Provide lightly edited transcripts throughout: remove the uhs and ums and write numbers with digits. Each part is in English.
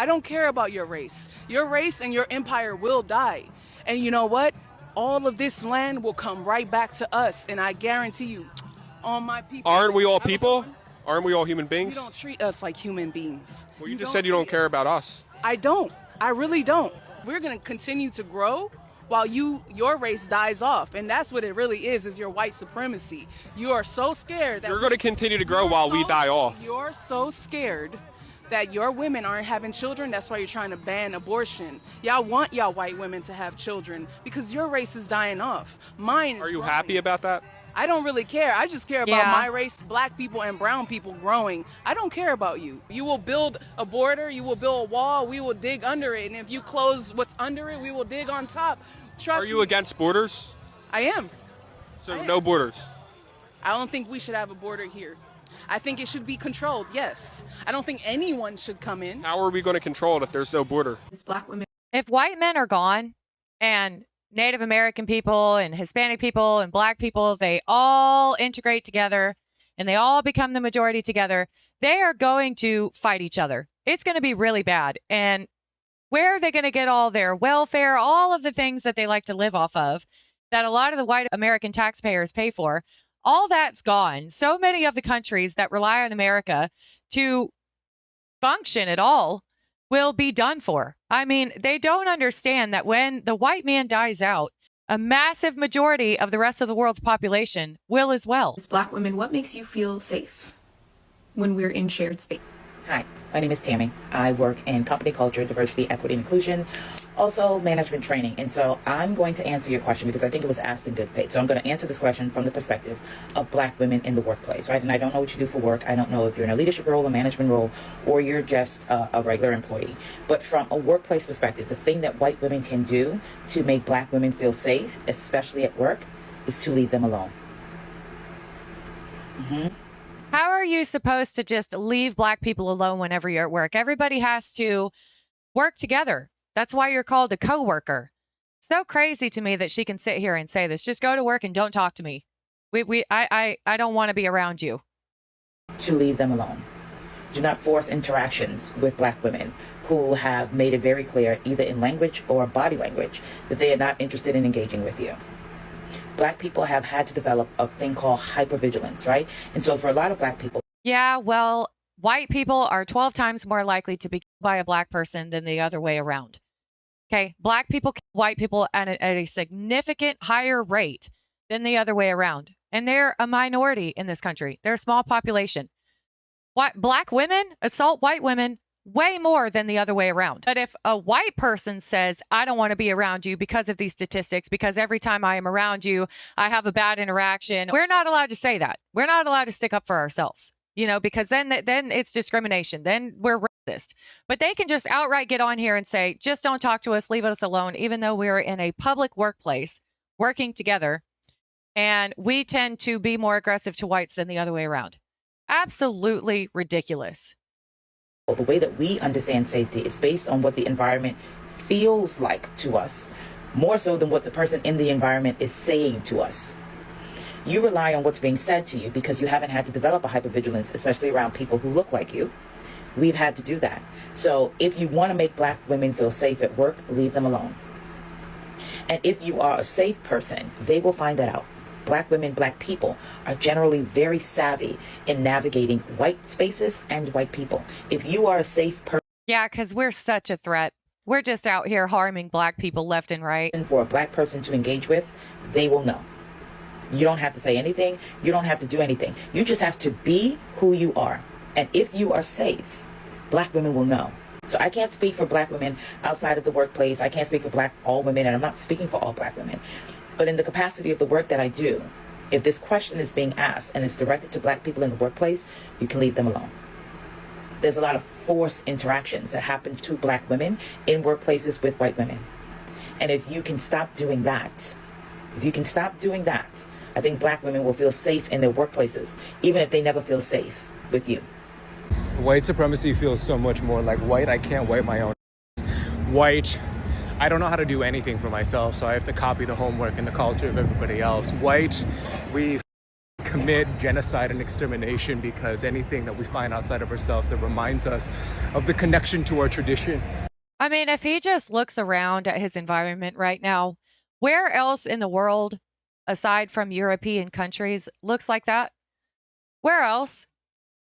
I don't care about your race. Your race and your empire will die. And you know what? All of this land will come right back to us. And I guarantee you, all my people. Aren't we all people? Aren't we all human beings? You don't treat us like human beings. Well, you just said you don't care about us. I don't. I really don't. We're going to continue to grow while your race dies off. And that's what it really is your white supremacy. You are so scared that you're going to continue to grow while we die off. You're so scared that your women aren't having children. That's why you're trying to ban abortion. Y'all want y'all white women to have children because your race is dying off. Mine is Are you growing. happy about that? I don't really care. I just care about my race, black people and brown people growing. I don't care about you. You will build a border, you will build a wall, we will dig under it. And if you close what's under it, we will dig on top. Trust me. Are you me. against borders? I am. So no borders? I don't think we should have a border here. I think it should be controlled, yes. I don't think anyone should come in. How are we going to control it if there's no border? Black women. If white men are gone and Native American people and Hispanic people and black people, they all integrate together and they all become the majority together, they are going to fight each other. It's going to be really bad. And where are they going to get all their welfare, all of the things that they like to live off of, that a lot of the white American taxpayers pay for? All that's gone. So many of the countries that rely on America to function at all will be done for. I mean, they don't understand that when the white man dies out, a massive majority of the rest of the world's population will as well. As Black women, what makes you feel safe when we're in shared space? Hi, my name is Tammy. I work in company culture, diversity, equity, and inclusion, also management training. And so I'm going to answer your question because I think it was asked in good faith. So I'm going to answer this question from the perspective of Black women in the workplace, right? And I don't know what you do for work. I don't know if you're in a leadership role, a management role, or you're just a regular employee. But from a workplace perspective, the thing that white women can do to make Black women feel safe, especially at work, is to leave them alone. How are you supposed to just leave black people alone whenever you're at work? Everybody has to work together. That's why you're called a coworker. So crazy to me that she can sit here and say this. Just go to work and don't talk to me. I don't want to be around you. To leave them alone. Do not force interactions with Black women who have made it very clear, either in language or body language, that they are not interested in engaging with you. Black people have had to develop a thing called hypervigilance, right? And so for a lot of Black people. Yeah, well, white people are 12 times more likely to be killed by a black person than the other way around. Okay, black people kill white people at a significant higher rate than the other way around. And they're a minority in this country. They're a small population. Black women assault white women way more than the other way around. But if a white person says, I don't want to be around you because of these statistics, because every time I am around you, I have a bad interaction, we're not allowed to say that. We're not allowed to stick up for ourselves, because then it's discrimination. Then we're racist. But they can just outright get on here and say, just don't talk to us, leave us alone, even though we're in a public workplace working together. And we tend to be more aggressive to whites than the other way around. Absolutely ridiculous. The way that we understand safety is based on what the environment feels like to us, more so than what the person in the environment is saying to us. You rely on what's being said to you because you haven't had to develop a hypervigilance, especially around people who look like you. We've had to do that. So if you want to make Black women feel safe at work, leave them alone. And if you are a safe person, they will find that out. Black women, Black people are generally very savvy in navigating white spaces and white people. If you are a safe person. Yeah, because we're such a threat. We're just out here harming Black people left and right. For a Black person to engage with, they will know. You don't have to say anything. You don't have to do anything. You just have to be who you are. And if you are safe, Black women will know. So I can't speak for Black women outside of the workplace. I can't speak for all women, and I'm not speaking for all Black women. But in the capacity of the work that I do, if this question is being asked and it's directed to Black people in the workplace, you can leave them alone. There's a lot of forced interactions that happen to Black women in workplaces with white women. And if you can stop doing that, I think Black women will feel safe in their workplaces, even if they never feel safe with you. White supremacy feels so much more like white. I can't wipe my own. White. I don't know how to do anything for myself, so I have to copy the homework and the culture of everybody else. White, we commit genocide and extermination, because anything that we find outside of ourselves that reminds us of the connection to our tradition. I mean, if he just looks around at his environment right now, where else in the world, aside from European countries, looks like that? Where else?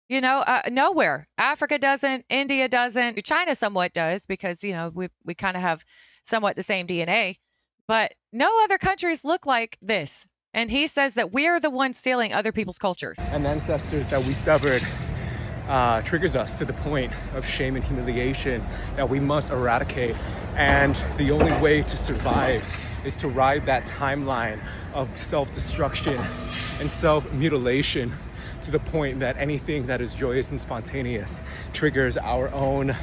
You know, nowhere. Africa doesn't. India doesn't. China somewhat does, because, you know, we kind of have somewhat the same DNA. But no other countries look like this. And he says that we're the ones stealing other people's cultures. And the ancestors that we severed triggers us to the point of shame and humiliation that we must eradicate. And the only way to survive is to ride that timeline of self-destruction and self-mutilation to the point that anything that is joyous and spontaneous triggers our own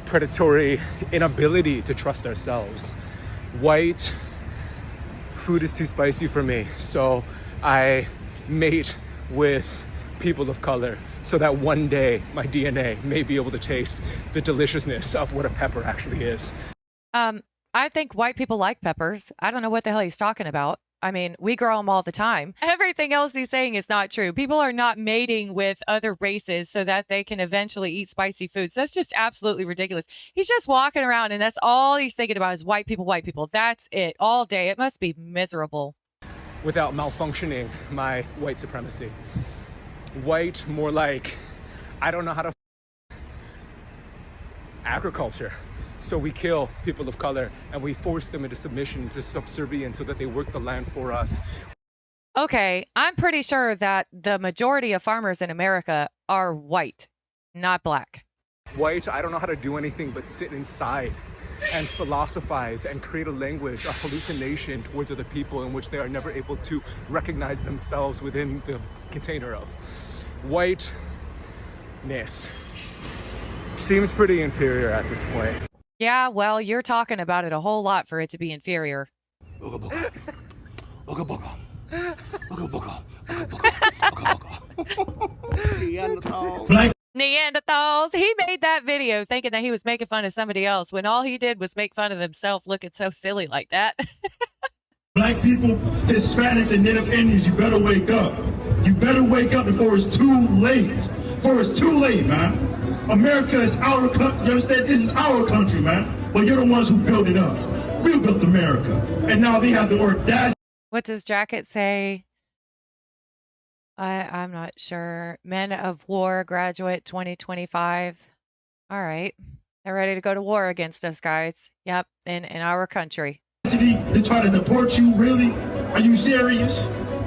predatory inability to trust ourselves. White food is too spicy for me, so I mate with people of color so that one day my DNA may be able to taste the deliciousness of what a pepper actually is. I think white people like peppers. I don't know what the hell he's talking about. I mean, we grow them all the time. Everything else he's saying is not true. People are not mating with other races so that they can eventually eat spicy foods. That's just absolutely ridiculous. He's just walking around and that's all he's thinking about is white people, white people. That's it all day. It must be miserable. Without malfunctioning my white supremacy. White, more like, I don't know how to agriculture. So we kill people of color and we force them into submission, into subservience, so that they work the land for us. Okay, I'm pretty sure that the majority of farmers in America are white, not black. White, I don't know how to do anything but sit inside and philosophize and create a language, a hallucination towards other people in which they are never able to recognize themselves within the container of. Whiteness seems pretty inferior at this point. Yeah, well, you're talking about it a whole lot for it to be inferior. Neanderthals. He made that video thinking that he was making fun of somebody else when all he did was make fun of himself looking so silly like that. Black people, Hispanics, and Native Indians, you better wake up. You better wake up before it's too late. Before it's too late, man. America is our country. You understand? This is our country, man. But you're the ones who built it up. We built America. And now they have the audacity. What's his jacket say? I'm not sure. Men of War graduate 2025. All right. They're ready to go to war against us, guys. Yep. In our country. To try to deport you, really? Are you serious?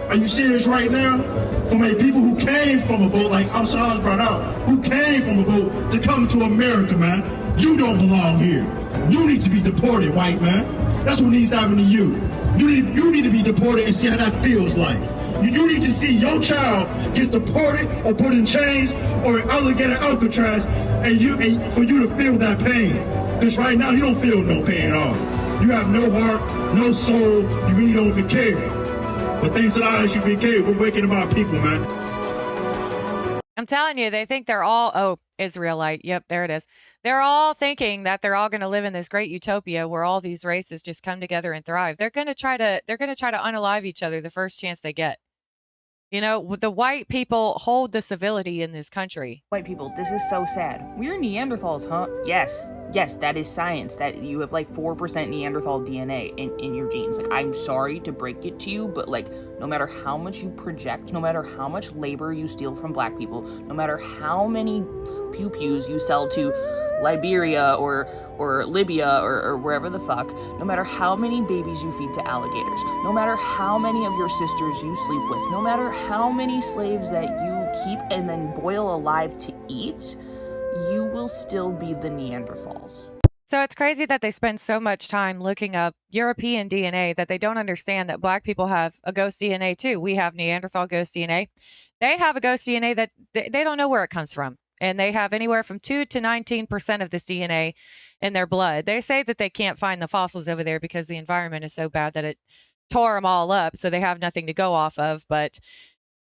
Are you serious right now? For my people who came from a boat, like Al-Shah's brought out, who came from a boat to come to America, man. You don't belong here. You need to be deported, white man. That's what needs to happen to you. You need to be deported and see how that feels like. You need to see your child gets deported or put in chains or in alligator Alcatraz, and for you to feel that pain. Because right now you don't feel no pain at all. You have no heart, no soul. You really don't even care. But thanks to the you be care. We're waking up our people, man. I'm telling you, they think they're all, Israelite. Yep, there it is. They're all thinking that they're all going to live in this great utopia where all these races just come together and thrive. They're going to try to unalive each other the first chance they get. You know, the white people hold the civility in this country. White people, this is so sad. We're Neanderthals, huh? Yes, that is science. That you have like 4% Neanderthal DNA in your genes. Like, I'm sorry to break it to you, but like, no matter how much you project, no matter how much labor you steal from black people, no matter how many pew-pews you sell to Liberia or Libya or wherever the fuck, no matter how many babies you feed to alligators, no matter how many of your sisters you sleep with, no matter how many slaves that you keep and then boil alive to eat, you will still be the Neanderthals. So it's crazy that they spend so much time looking up European DNA that they don't understand that black people have a ghost DNA too. We have Neanderthal ghost DNA. They have a ghost DNA that they don't know where it comes from. And they have anywhere from 2 to 19% of this DNA in their blood. They say that they can't find the fossils over there because the environment is so bad that it tore them all up. So they have nothing to go off of. But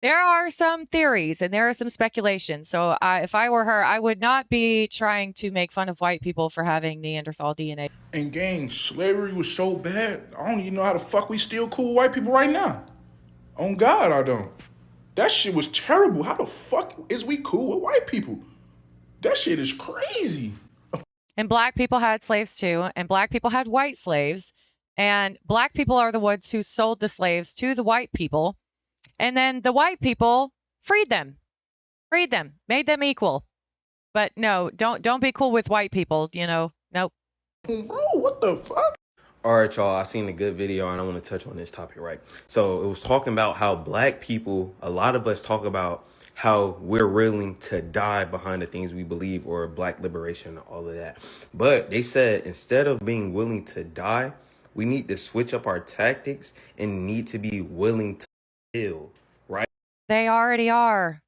there are some theories and there are some speculation. So if I were her, I would not be trying to make fun of white people for having Neanderthal DNA. And gang, slavery was so bad. I don't even know how the fuck we still cool white people right now. On God, I don't. That shit was terrible. How the fuck is we cool with white people? That shit is crazy. And black people had slaves too, and black people had white slaves. And black people are the ones who sold the slaves to the white people. And then the white people freed them, made them equal. But no, don't be cool with white people, Nope. Bro, what the fuck? All right, y'all, I seen a good video and I want to touch on this topic, right? So it was talking about how black people, a lot of us talk about how we're willing to die behind the things we believe, or black liberation, all of that. But they said instead of being willing to die, we need to switch up our tactics and need to be willing to kill, right? They already are,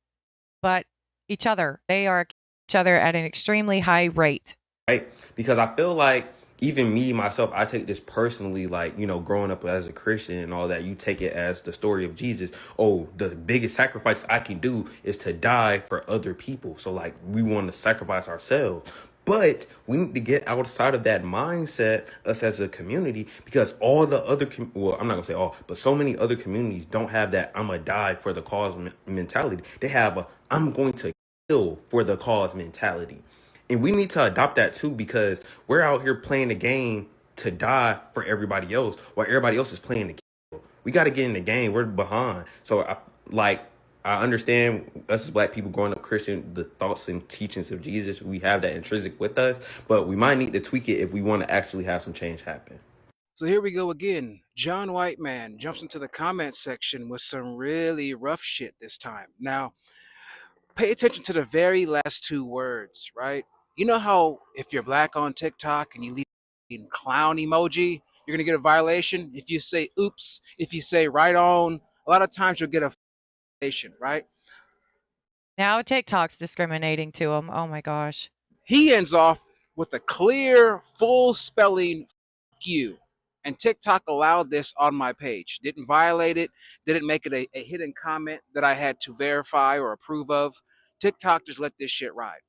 but they are each other at an extremely high rate. Right? Because I feel like even me, myself, I take this personally, like, growing up as a Christian and all that, you take it as the story of Jesus. Oh, the biggest sacrifice I can do is to die for other people. So, like, we want to sacrifice ourselves. But we need to get outside of that mindset, us as a community, because all the other, well, I'm not going to say all, but so many other communities don't have that I'm going to die for the cause mentality. They have a I'm going to kill for the cause mentality. And we need to adopt that too, because we're out here playing the game to die for everybody else while everybody else is playing the game. We got to get in the game. We're behind. So I understand us as black people growing up Christian, the thoughts and teachings of Jesus, we have that intrinsic with us, but we might need to tweak it if we want to actually have some change happen. So here we go again. John White Man jumps into the comment section with some really rough shit this time. Now, pay attention to the very last two words, right? You know how if you're black on TikTok and you leave a clown emoji, you're going to get a violation? If you say oops, if you say right on, a lot of times you'll get a violation, right? Now TikTok's discriminating to him. Oh my gosh. He ends off with a clear, full spelling, "F you." And TikTok allowed this on my page. Didn't violate it. Didn't make it a hidden comment that I had to verify or approve of. TikTok just let this shit ride.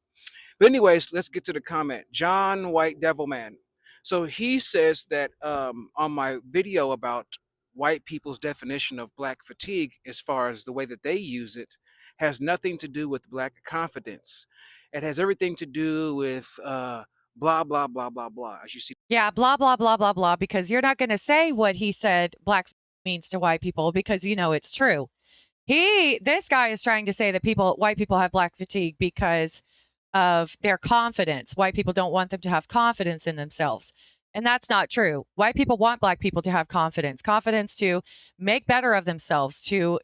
But anyways, let's get to the comment. John White Devilman. So he says that on my video about white people's definition of black fatigue, as far as the way that they use it, has nothing to do with black confidence. It has everything to do with blah, blah, blah, blah, blah, as you see. Yeah, blah, blah, blah, blah, blah, because you're not going to say what he said black means to white people because it's true. This guy is trying to say that white people have black fatigue because of their confidence. White people don't want them to have confidence in themselves. And that's not true. White people want black people to have confidence to make better of themselves, to,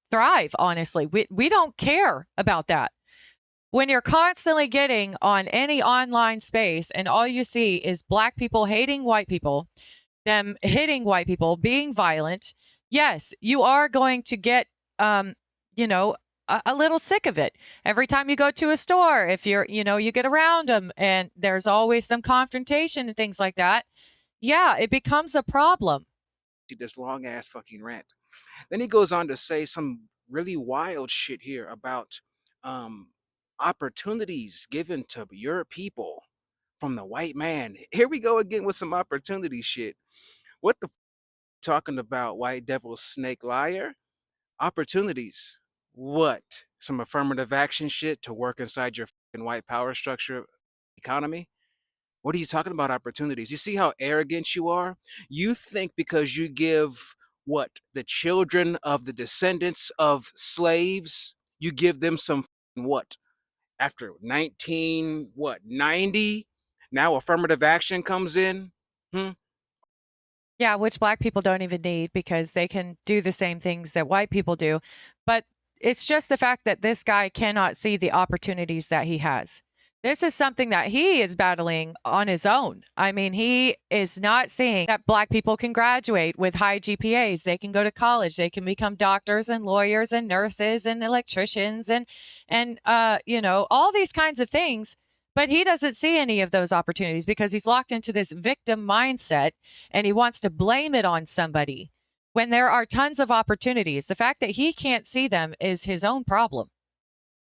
thrive, honestly. We don't care about that. When you're constantly getting on any online space and all you see is black people hating white people, them hitting white people, being violent, yes, you are going to get, a little sick of it. Every time you go to a store, if you get around them and there's always some confrontation and things like that, yeah, it becomes a problem. This long ass fucking rant. Then he goes on to say some really wild shit here about opportunities given to your people from the white man. Here we go again with some opportunity shit. What the talking about, white devil snake liar? Opportunities. What? Some affirmative action shit to work inside your fucking white power structure economy? What are you talking about opportunities? You see how arrogant you are? You think because you give the children of the descendants of slaves, you give them some what? After 90, now affirmative action comes in? Yeah, which black people don't even need because they can do the same things that white people do. But it's just the fact that this guy cannot see the opportunities that he has. This is something that he is battling on his own. I mean, he is not seeing that black people can graduate with high GPAs. They can go to college. They can become doctors and lawyers and nurses and electricians and all these kinds of things. But he doesn't see any of those opportunities because he's locked into this victim mindset and he wants to blame it on somebody when there are tons of opportunities. The fact that he can't see them is his own problem.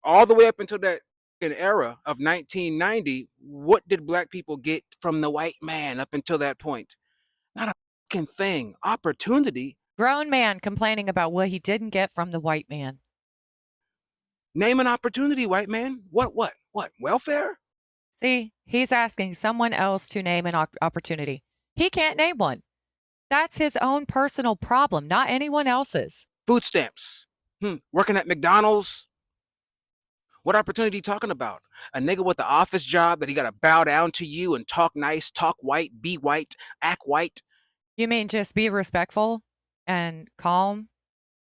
All the way up until that era of 1990, what did black people get from the white man up until that point? Not a fucking thing. Opportunity. Grown man complaining about what he didn't get from the white man. Name an opportunity, white man. What? Welfare? See, he's asking someone else to name an opportunity. He can't name one. That's his own personal problem, not anyone else's. Food stamps. Working at McDonald's. What opportunity you talking about? A nigga with the office job that he got to bow down to you and talk nice, talk white, be white, act white? You mean just be respectful and calm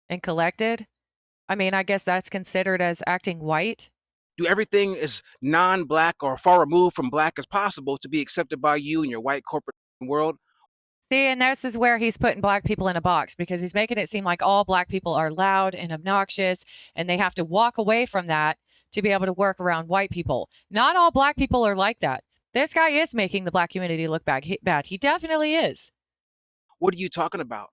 and collected? I mean, I guess that's considered as acting white. Do everything as non-black or far removed from black as possible to be accepted by you in your white corporate world. See, and this is where he's putting black people in a box because he's making it seem like all black people are loud and obnoxious and they have to walk away from that to be able to work around white people. Not all black people are like that. This guy is making the black community look bad. He definitely is. What are you talking about?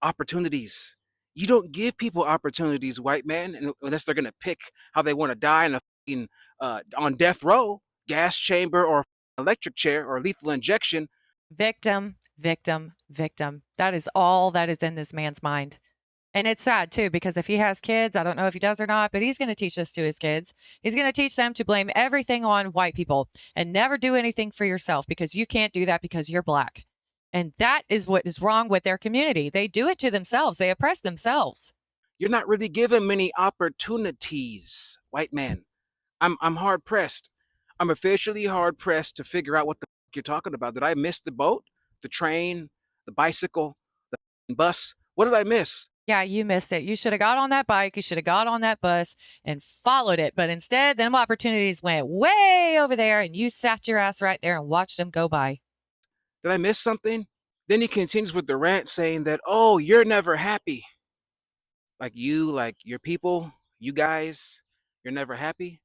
Opportunities. You don't give people opportunities, white man, unless they're going to pick how they want to die on death row, gas chamber, or electric chair, or lethal injection. Victim, victim, victim. That is all that is in this man's mind. And it's sad, too, because if he has kids, I don't know if he does or not, but he's going to teach this to his kids. He's going to teach them to blame everything on white people and never do anything for yourself because you can't do that because you're black. And that is what is wrong with their community. They do it to themselves. They oppress themselves. You're not really given many opportunities, white man. I'm hard pressed. I'm officially hard pressed to figure out what the you're talking about. Did I miss the boat, the train, the bicycle, the bus? What did I miss? Yeah, you missed it. You should have got on that bike. You should have got on that bus and followed it. But instead, them opportunities went way over there and you sat your ass right there and watched them go by. Did I miss something? Then he continues with the rant saying that, oh, you're never happy. Like your people, you guys, you're never happy.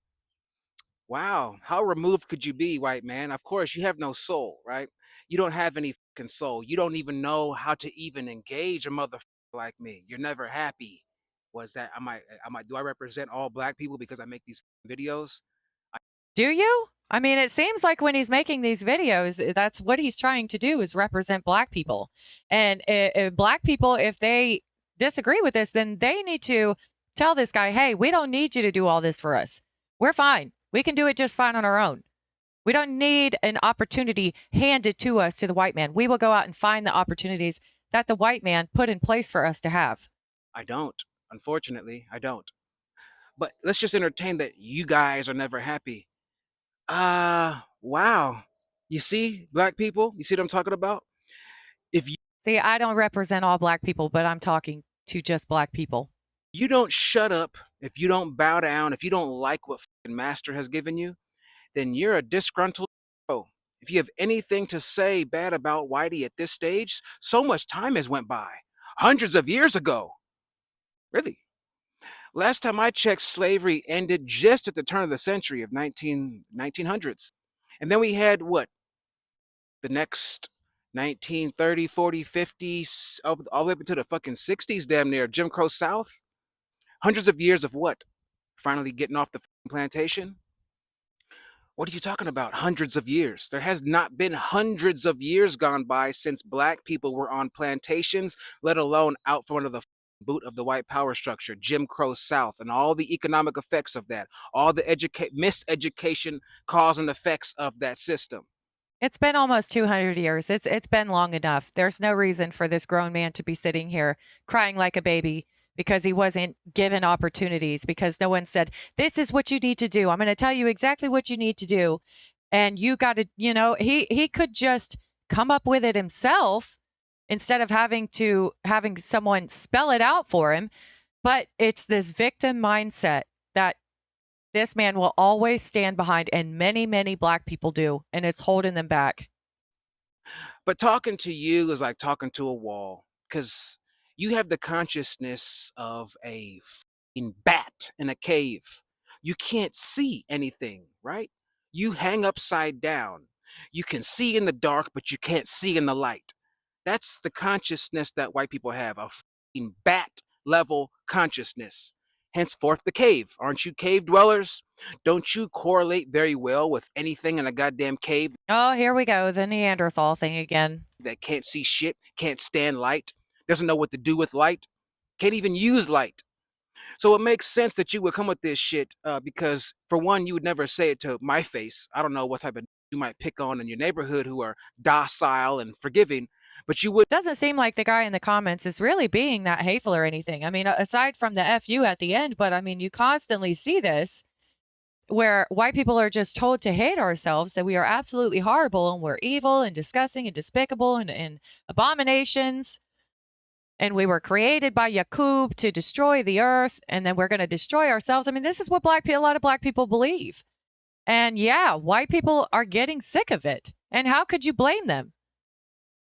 Wow, how removed could you be, white man? Of course, you have no soul, right? You don't have any fucking soul. You don't even know how to even engage a motherfucker like me. You're never happy. Was that, do I represent all black people because I make these videos? Do you? I mean, it seems like when he's making these videos, that's what he's trying to do is represent black people. And black people, if they disagree with this, then they need to tell this guy, hey, we don't need you to do all this for us. We're fine. We can do it just fine on our own. We don't need an opportunity handed to us to the white man. We will go out and find the opportunities that the white man put in place for us to have. I don't. Unfortunately, I don't. But let's just entertain that you guys are never happy. Wow. You see, black people? You see what I'm talking about? See, I don't represent all black people, but I'm talking to just black people. You don't shut up, if you don't bow down, if you don't like what master has given you, then you're a disgruntled bro. If you have anything to say bad about Whitey at this stage, so much time has went by. Hundreds of years ago. Really. Last time I checked, slavery ended just at the turn of the century of 1900s. And then we had what? The next 1930, 40, 50, all the way up into the fucking 60s, damn near, Jim Crow South. Hundreds of years of what? Finally getting off the plantation? What are you talking about? Hundreds of years. There has not been hundreds of years gone by since black people were on plantations, let alone out from under the boot of the white power structure, Jim Crow South, and all the economic effects of that, all the miseducation cause and effects of that system. It's been almost 200 years. It's been long enough. There's no reason for this grown man to be sitting here crying like a baby because he wasn't given opportunities, because no one said, this is what you need to do. I'm going to tell you exactly what you need to do. And you got to, he could just come up with it himself instead of having someone spell it out for him. But it's this victim mindset that this man will always stand behind, and many, many black people do, and it's holding them back. But talking to you is like talking to a wall, because you have the consciousness of a bat in a cave. You can't see anything, right? You hang upside down. You can see in the dark, but you can't see in the light. That's the consciousness that white people have, a bat level consciousness. Henceforth the cave. Aren't you cave dwellers? Don't you correlate very well with anything in a goddamn cave? Oh, here we go. The Neanderthal thing again. That can't see shit, can't stand light, doesn't know what to do with light, can't even use light. So it makes sense that you would come with this shit because, for one, you would never say it to my face. I don't know what type of you might pick on in your neighborhood who are docile and forgiving, but you would. Doesn't seem like the guy in the comments is really being that hateful or anything. I mean, aside from the FU at the end, but I mean, you constantly see this where white people are just told to hate ourselves, that we are absolutely horrible and we're evil and disgusting and despicable and abominations. And we were created by Yakub to destroy the earth, and then we're going to destroy ourselves. I mean, this is what a lot of black people believe. And yeah, white people are getting sick of it. And how could you blame them?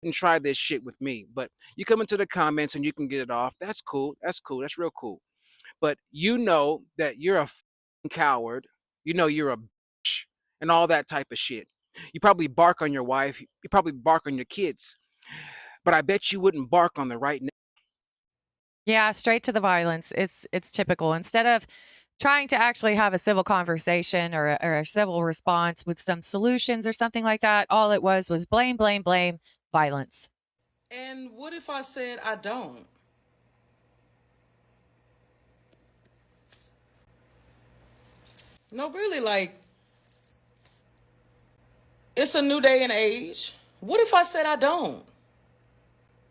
And try this shit with me, but you come into the comments and you can get it off. That's cool. That's cool. That's real cool. But you know that you're a coward. You know you're a bitch and all that type of shit. You probably bark on your wife. You probably bark on your kids. But I bet you wouldn't bark on the right name. Yeah, straight to the violence. It's typical. Instead of trying to actually have a civil conversation or a civil response with some solutions or something like that, all it was blame, blame, blame, violence. And what if I said I don't? No, really, like, it's a new day and age. What if I said I don't?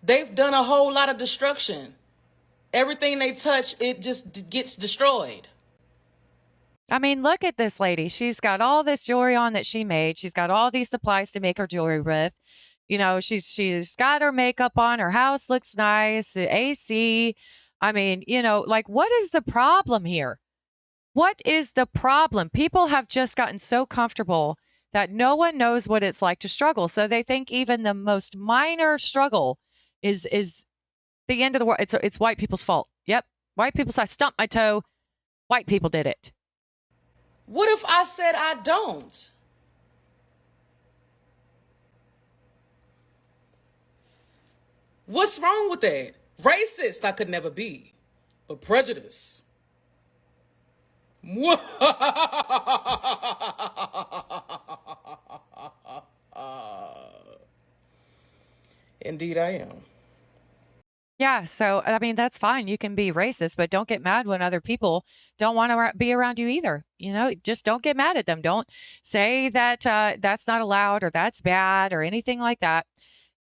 They've done a whole lot of destruction. Everything they touch, it just gets destroyed. I mean, look at this lady. She's got all this jewelry on that she made. She's got all these supplies to make her jewelry with. You know, she's got her makeup on. Her house looks nice. AC. I mean, you know, like, what is the problem here? What is the problem? People have just gotten so comfortable that no one knows what it's like to struggle. So they think even the most minor struggle is the end of the world. It's white people's fault. Yep. White people say, I stumped my toe. White people did it. What if I said I don't? What's wrong with that? Racist, I could never be. But prejudice. Indeed, I am. Yeah, so I mean that's fine. You can be racist, but don't get mad when other people don't want to be around you either. You know, just don't get mad at them. Don't say that that's not allowed or that's bad or anything like that.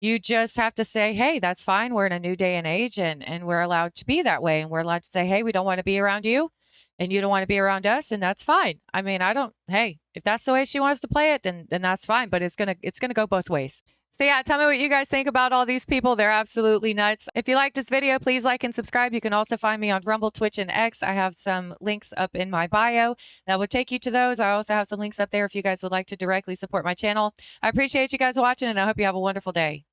You just have to say, hey, that's fine. We're in a new day and age, and we're allowed to be that way. And we're allowed to say, hey, we don't want to be around you, and you don't want to be around us, and that's fine. I mean, hey, if that's the way she wants to play it, then that's fine. But it's gonna go both ways. So yeah, tell me what you guys think about all these people. They're absolutely nuts. If you like this video, please like and subscribe. You can also find me on Rumble, Twitch, and X. I have some links up in my bio that will take you to those. I also have some links up there if you guys would like to directly support my channel. I appreciate you guys watching, and I hope you have a wonderful day.